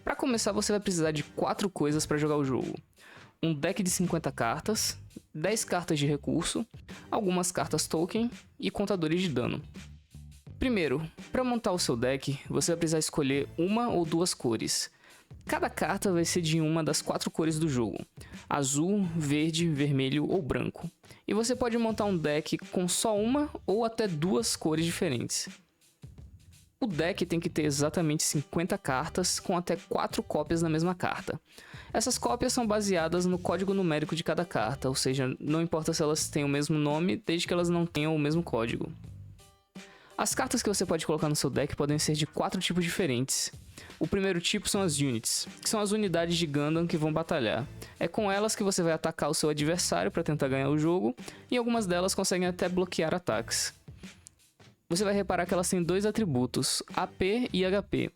Para começar, você vai precisar de 4 coisas para jogar o jogo. Um deck de 50 cartas, 10 cartas de recurso, algumas cartas token e contadores de dano. Primeiro, para montar o seu deck, você vai precisar escolher uma ou duas cores. Cada carta vai ser de uma das 4 cores do jogo: azul, verde, vermelho ou branco. E você pode montar um deck com só uma ou até 2 cores diferentes. O deck tem que ter exatamente 50 cartas, com até 4 cópias da mesma carta. Essas cópias são baseadas no código numérico de cada carta, ou seja, não importa se elas têm o mesmo nome, desde que elas não tenham o mesmo código. As cartas que você pode colocar no seu deck podem ser de 4 tipos diferentes. O primeiro tipo são as Units, que são as unidades de Gundam que vão batalhar. É com elas que você vai atacar o seu adversário para tentar ganhar o jogo, e algumas delas conseguem até bloquear ataques. Você vai reparar que elas têm 2 atributos, AP e HP.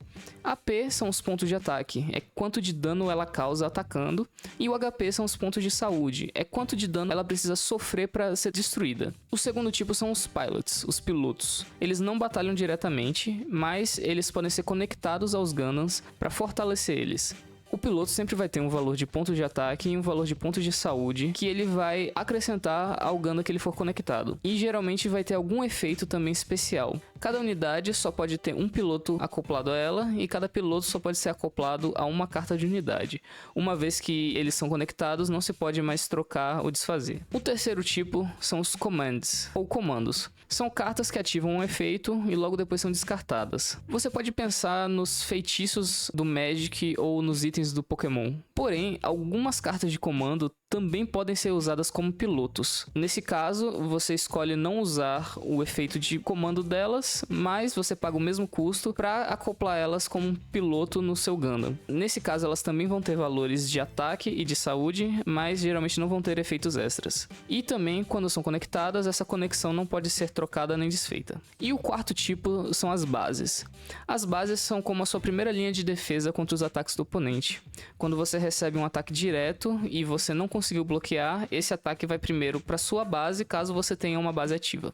AP são os pontos de ataque, é quanto de dano ela causa atacando, e o HP são os pontos de saúde, é quanto de dano ela precisa sofrer para ser destruída. O segundo tipo são os Pilots, os pilotos. Eles não batalham diretamente, mas eles podem ser conectados aos Gundams para fortalecer eles. O piloto sempre vai ter um valor de pontos de ataque e um valor de pontos de saúde que ele vai acrescentar ao Gundam que ele for conectado. E geralmente vai ter algum efeito também especial. Cada unidade só pode ter um piloto acoplado a ela e cada piloto só pode ser acoplado a uma carta de unidade. Uma vez que eles são conectados, não se pode mais trocar ou desfazer. O terceiro tipo são os Commands, ou comandos. São cartas que ativam um efeito e logo depois são descartadas. Você pode pensar nos feitiços do Magic ou nos itens do Pokémon. Porém, algumas cartas de comando também podem ser usadas como pilotos. Nesse caso, você escolhe não usar o efeito de comando delas, mas você paga o mesmo custo para acoplar elas como um piloto no seu Gundam. Nesse caso, elas também vão ter valores de ataque e de saúde, mas geralmente não vão ter efeitos extras. E também, quando são conectadas, essa conexão não pode ser trocada nem desfeita. E o quarto tipo são as bases. As bases são como a sua primeira linha de defesa contra os ataques do oponente. Quando você recebe um ataque direto e você não conseguiu bloquear, esse ataque vai primeiro para sua base, caso você tenha uma base ativa.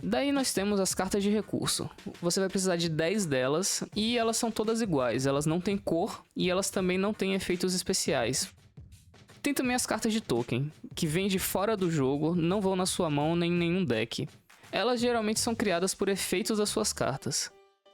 Daí nós temos as cartas de recurso. Você vai precisar de 10 delas e elas são todas iguais, elas não têm cor e elas também não têm efeitos especiais. Tem também as cartas de token, que vêm de fora do jogo, não vão na sua mão nem em nenhum deck. Elas geralmente são criadas por efeitos das suas cartas.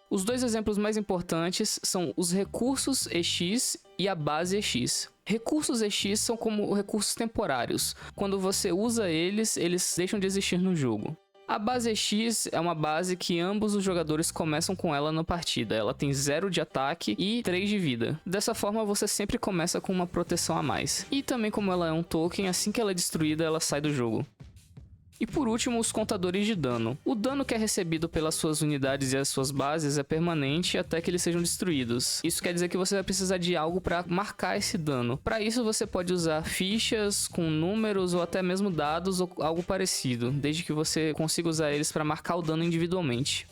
Os 2 exemplos mais importantes são os recursos EX e a base EX. Recursos EX são como recursos temporários. Quando você usa eles, eles deixam de existir no jogo. A base EX é uma base que ambos os jogadores começam com ela na partida. Ela tem 0 de ataque e 3 de vida. Dessa forma, você sempre começa com uma proteção a mais. E também, como ela é um token, assim que ela é destruída, ela sai do jogo. E por último, os contadores de dano. O dano que é recebido pelas suas unidades e as suas bases é permanente até que eles sejam destruídos. Isso quer dizer que você vai precisar de algo para marcar esse dano. Para isso, você pode usar fichas com números ou até mesmo dados ou algo parecido, desde que você consiga usar eles para marcar o dano individualmente.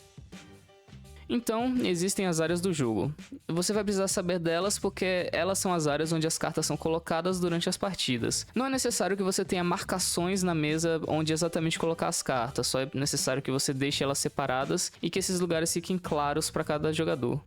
Então, existem as áreas do jogo. Você vai precisar saber delas porque elas são as áreas onde as cartas são colocadas durante as partidas. Não é necessário que você tenha marcações na mesa onde exatamente colocar as cartas, só é necessário que você deixe elas separadas e que esses lugares fiquem claros para cada jogador.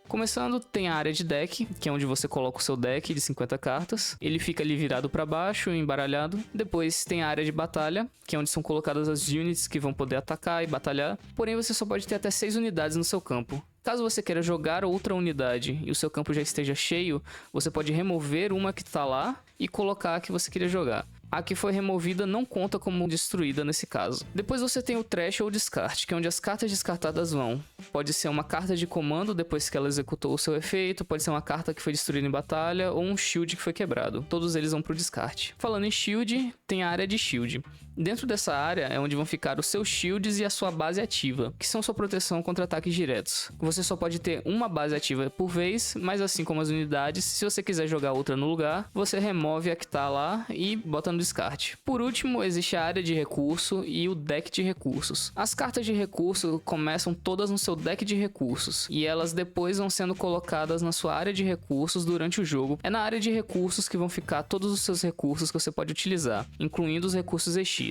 Começando, tem a área de deck, que é onde você coloca o seu deck de 50 cartas. Ele fica ali virado para baixo, embaralhado. Depois tem a área de batalha, que é onde são colocadas as units que vão poder atacar e batalhar. Porém, você só pode ter até 6 unidades no seu campo. Caso você queira jogar outra unidade e o seu campo já esteja cheio, você pode remover uma que está lá e colocar a que você queria jogar. A que foi removida não conta como destruída nesse caso. Depois você tem o trash ou descarte, que é onde as cartas descartadas vão. Pode ser uma carta de comando depois que ela executou o seu efeito, pode ser uma carta que foi destruída em batalha ou um shield que foi quebrado. Todos eles vão pro descarte. Falando em shield, tem a área de shield. Dentro dessa área é onde vão ficar os seus shields e a sua base ativa, que são sua proteção contra ataques diretos. Você só pode ter uma base ativa por vez, mas assim como as unidades, se você quiser jogar outra no lugar, você remove a que tá lá e bota no descarte. Por último, existe a área de recurso e o deck de recursos. As cartas de recurso começam todas no seu deck de recursos e elas depois vão sendo colocadas na sua área de recursos durante o jogo. É na área de recursos que vão ficar todos os seus recursos que você pode utilizar, incluindo os recursos EX.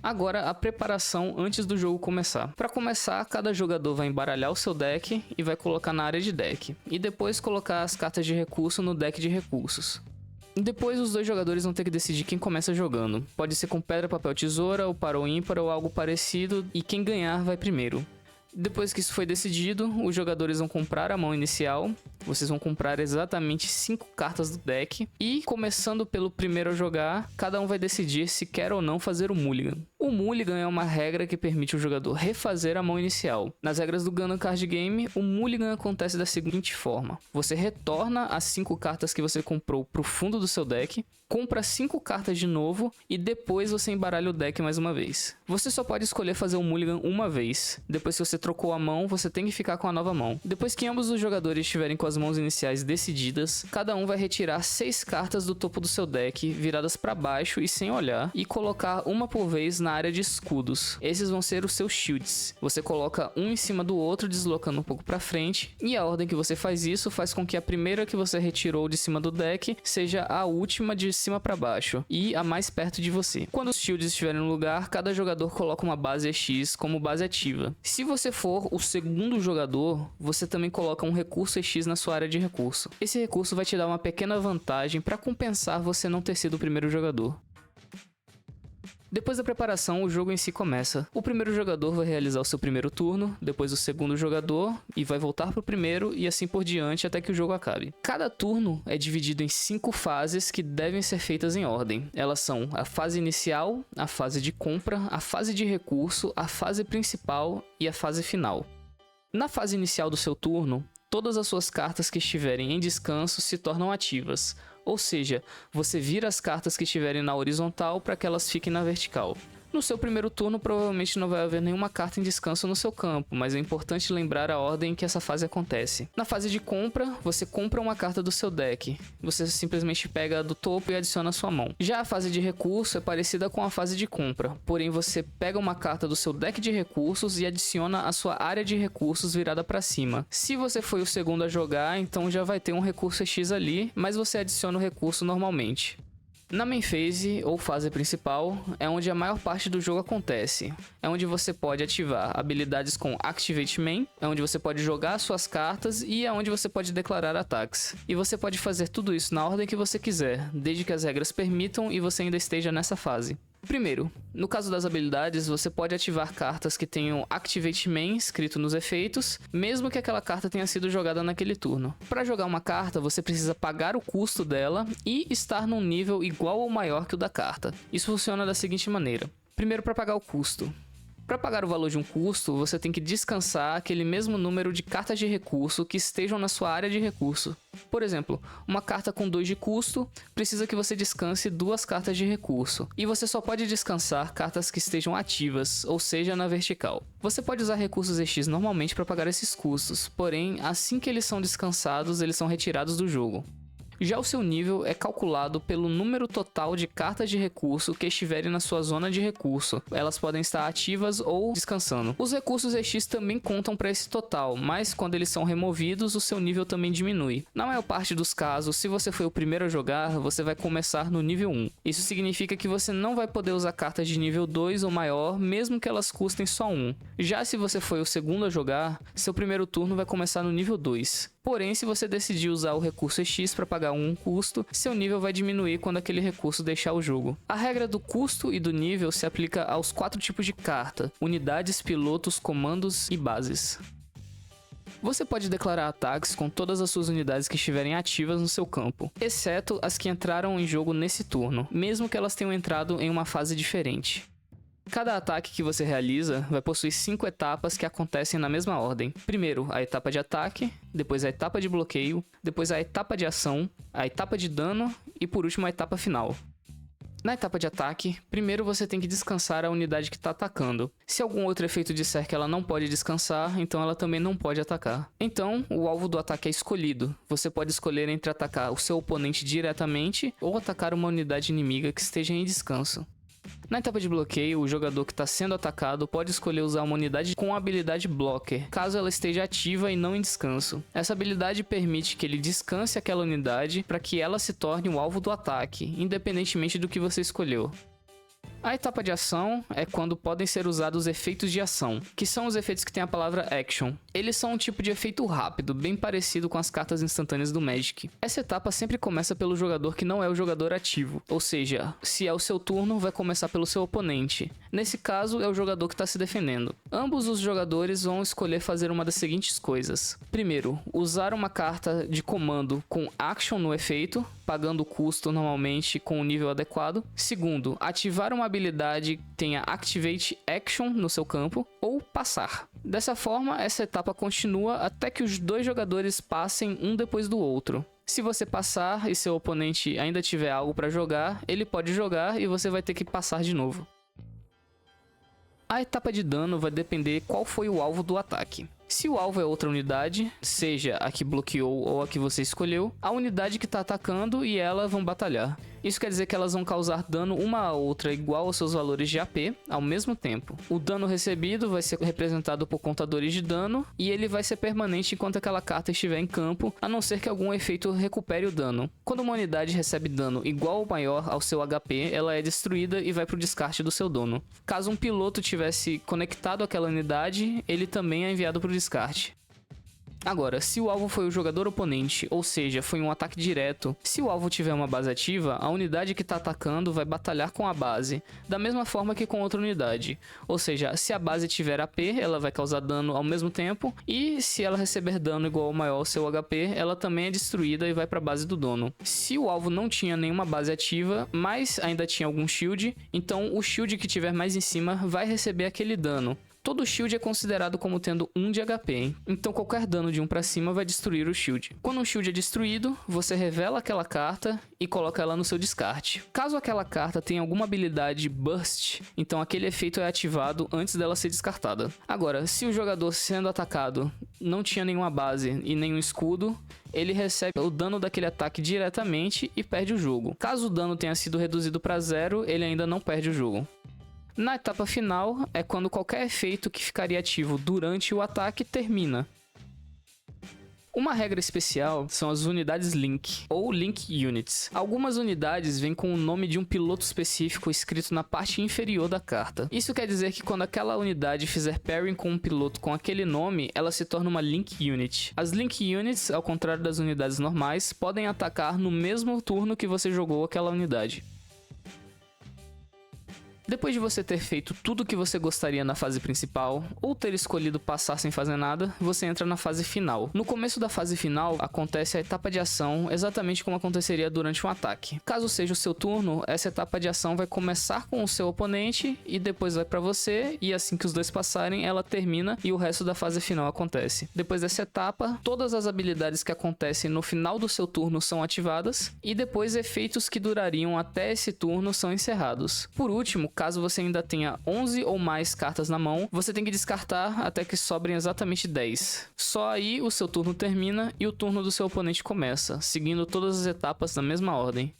Agora, a preparação antes do jogo começar. Para começar, cada jogador vai embaralhar o seu deck e vai colocar na área de deck, e depois colocar as cartas de recurso no deck de recursos. Depois, os dois jogadores vão ter que decidir quem começa jogando. Pode ser com pedra, papel, tesoura, ou par ou ímpar, ou algo parecido, e quem ganhar vai primeiro. Depois que isso foi decidido, os jogadores vão comprar a mão inicial. Vocês vão comprar exatamente 5 cartas do deck. E, começando pelo primeiro a jogar, cada um vai decidir se quer ou não fazer o Mulligan. O Mulligan é uma regra que permite o jogador refazer a mão inicial. Nas regras do Gun Card Game, o Mulligan acontece da seguinte forma. Você retorna as 5 cartas que você comprou para o fundo do seu deck, compra 5 cartas de novo e depois você embaralha o deck mais uma vez. Você só pode escolher fazer o Mulligan uma vez. Depois que você trocou a mão, você tem que ficar com a nova mão. Depois que ambos os jogadores estiverem com as mãos iniciais decididas, cada um vai retirar 6 cartas do topo do seu deck, viradas para baixo e sem olhar, e colocar uma por vez na área de escudos. Esses vão ser os seus shields. Você coloca um em cima do outro, deslocando um pouco para frente, e a ordem que você faz isso faz com que a primeira que você retirou de cima do deck seja a última de cima para baixo e a mais perto de você. Quando os shields estiverem no lugar, cada jogador coloca uma base EX como base ativa. Se você for o segundo jogador, você também coloca um recurso EX na sua área de recurso. Esse recurso vai te dar uma pequena vantagem para compensar você não ter sido o primeiro jogador. Depois da preparação, o jogo em si começa. O primeiro jogador vai realizar o seu primeiro turno, depois o segundo jogador, e vai voltar para o primeiro, e assim por diante até que o jogo acabe. Cada turno é dividido em 5 fases que devem ser feitas em ordem. Elas são a fase inicial, a fase de compra, a fase de recurso, a fase principal e a fase final. Na fase inicial do seu turno, todas as suas cartas que estiverem em descanso se tornam ativas. Ou seja, você vira as cartas que estiverem na horizontal para que elas fiquem na vertical. No seu primeiro turno, provavelmente não vai haver nenhuma carta em descanso no seu campo, mas é importante lembrar a ordem em que essa fase acontece. Na fase de compra, você compra uma carta do seu deck. Você simplesmente pega a do topo e adiciona a sua mão. Já a fase de recurso é parecida com a fase de compra, porém você pega uma carta do seu deck de recursos e adiciona a sua área de recursos virada para cima. Se você foi o segundo a jogar, então já vai ter um recurso EX ali, mas você adiciona o recurso normalmente. Na main phase, ou fase principal, é onde a maior parte do jogo acontece. É onde você pode ativar habilidades com Activate Main, é onde você pode jogar suas cartas e é onde você pode declarar ataques. E você pode fazer tudo isso na ordem que você quiser, desde que as regras permitam e você ainda esteja nessa fase. Primeiro, no caso das habilidades, você pode ativar cartas que tenham Activate Main escrito nos efeitos, mesmo que aquela carta tenha sido jogada naquele turno. Para jogar uma carta, você precisa pagar o custo dela e estar num nível igual ou maior que o da carta. Isso funciona da seguinte maneira. Primeiro, para pagar o custo. Para pagar o valor de um custo, você tem que descansar aquele mesmo número de cartas de recurso que estejam na sua área de recurso. Por exemplo, uma carta com 2 de custo precisa que você descanse 2 cartas de recurso. E você só pode descansar cartas que estejam ativas, ou seja, na vertical. Você pode usar recursos EX normalmente para pagar esses custos, porém, assim que eles são descansados, eles são retirados do jogo. Já o seu nível é calculado pelo número total de cartas de recurso que estiverem na sua zona de recurso. Elas podem estar ativas ou descansando. Os recursos EX também contam para esse total, mas quando eles são removidos, o seu nível também diminui. Na maior parte dos casos, se você foi o primeiro a jogar, você vai começar no nível 1. Isso significa que você não vai poder usar cartas de nível 2 ou maior, mesmo que elas custem só 1. Já se você foi o segundo a jogar, seu primeiro turno vai começar no nível 2. Porém, se você decidir usar o recurso EX para pagar um custo, seu nível vai diminuir quando aquele recurso deixar o jogo. A regra do custo e do nível se aplica aos 4 tipos de carta: unidades, pilotos, comandos e bases. Você pode declarar ataques com todas as suas unidades que estiverem ativas no seu campo, exceto as que entraram em jogo nesse turno, mesmo que elas tenham entrado em uma fase diferente. Cada ataque que você realiza vai possuir 5 etapas que acontecem na mesma ordem. Primeiro, a etapa de ataque, depois a etapa de bloqueio, depois a etapa de ação, a etapa de dano e por último a etapa final. Na etapa de ataque, primeiro você tem que descansar a unidade que está atacando. Se algum outro efeito disser que ela não pode descansar, então ela também não pode atacar. Então, o alvo do ataque é escolhido. Você pode escolher entre atacar o seu oponente diretamente ou atacar uma unidade inimiga que esteja em descanso. Na etapa de bloqueio, o jogador que está sendo atacado pode escolher usar uma unidade com a habilidade Blocker, caso ela esteja ativa e não em descanso. Essa habilidade permite que ele descanse aquela unidade para que ela se torne o alvo do ataque, independentemente do que você escolheu. A etapa de ação é quando podem ser usados efeitos de ação, que são os efeitos que têm a palavra action. Eles são um tipo de efeito rápido, bem parecido com as cartas instantâneas do Magic. Essa etapa sempre começa pelo jogador que não é o jogador ativo, ou seja, se é o seu turno, vai começar pelo seu oponente. Nesse caso, é o jogador que está se defendendo. Ambos os jogadores vão escolher fazer uma das seguintes coisas. Primeiro, usar uma carta de comando com action no efeito, pagando o custo normalmente com o nível adequado. Segundo, ativar uma habilidade que tenha Activate Action no seu campo, ou passar. Dessa forma, essa etapa continua até que os dois jogadores passem um depois do outro. Se você passar e seu oponente ainda tiver algo para jogar, ele pode jogar e você vai ter que passar de novo. A etapa de dano vai depender qual foi o alvo do ataque. Se o alvo é outra unidade, seja a que bloqueou ou a que você escolheu, a unidade que está atacando e ela vão batalhar. Isso quer dizer que elas vão causar dano uma a outra igual aos seus valores de AP ao mesmo tempo. O dano recebido vai ser representado por contadores de dano e ele vai ser permanente enquanto aquela carta estiver em campo, a não ser que algum efeito recupere o dano. Quando uma unidade recebe dano igual ou maior ao seu HP, ela é destruída e vai para o descarte do seu dono. Caso um piloto tivesse conectado àquela unidade, ele também é enviado para o descarte. Agora, se o alvo foi o jogador oponente, ou seja, foi um ataque direto, se o alvo tiver uma base ativa, a unidade que está atacando vai batalhar com a base, da mesma forma que com outra unidade. Ou seja, se a base tiver AP, ela vai causar dano ao mesmo tempo, e se ela receber dano igual ou maior ao seu HP, ela também é destruída e vai para a base do dono. Se o alvo não tinha nenhuma base ativa, mas ainda tinha algum shield, então o shield que tiver mais em cima vai receber aquele dano. Todo shield é considerado como tendo 1 de HP, então qualquer dano de 1 para cima vai destruir o shield. Quando um shield é destruído, você revela aquela carta e coloca ela no seu descarte. Caso aquela carta tenha alguma habilidade Burst, então aquele efeito é ativado antes dela ser descartada. Agora, se o jogador sendo atacado não tinha nenhuma base e nenhum escudo, ele recebe o dano daquele ataque diretamente e perde o jogo. Caso o dano tenha sido reduzido para 0, ele ainda não perde o jogo. Na etapa final, é quando qualquer efeito que ficaria ativo durante o ataque termina. Uma regra especial são as unidades Link, ou Link Units. Algumas unidades vêm com o nome de um piloto específico escrito na parte inferior da carta. Isso quer dizer que quando aquela unidade fizer pairing com um piloto com aquele nome, ela se torna uma Link Unit. As Link Units, ao contrário das unidades normais, podem atacar no mesmo turno que você jogou aquela unidade. Depois de você ter feito tudo o que você gostaria na fase principal, ou ter escolhido passar sem fazer nada, você entra na fase final. No começo da fase final, acontece a etapa de ação exatamente como aconteceria durante um ataque. Caso seja o seu turno, essa etapa de ação vai começar com o seu oponente e depois vai para você, e assim que os dois passarem, ela termina e o resto da fase final acontece. Depois dessa etapa, todas as habilidades que acontecem no final do seu turno são ativadas, e depois efeitos que durariam até esse turno são encerrados. Por último, caso você ainda tenha 11 ou mais cartas na mão, você tem que descartar até que sobrem exatamente 10. Só aí o seu turno termina e o turno do seu oponente começa, seguindo todas as etapas na mesma ordem.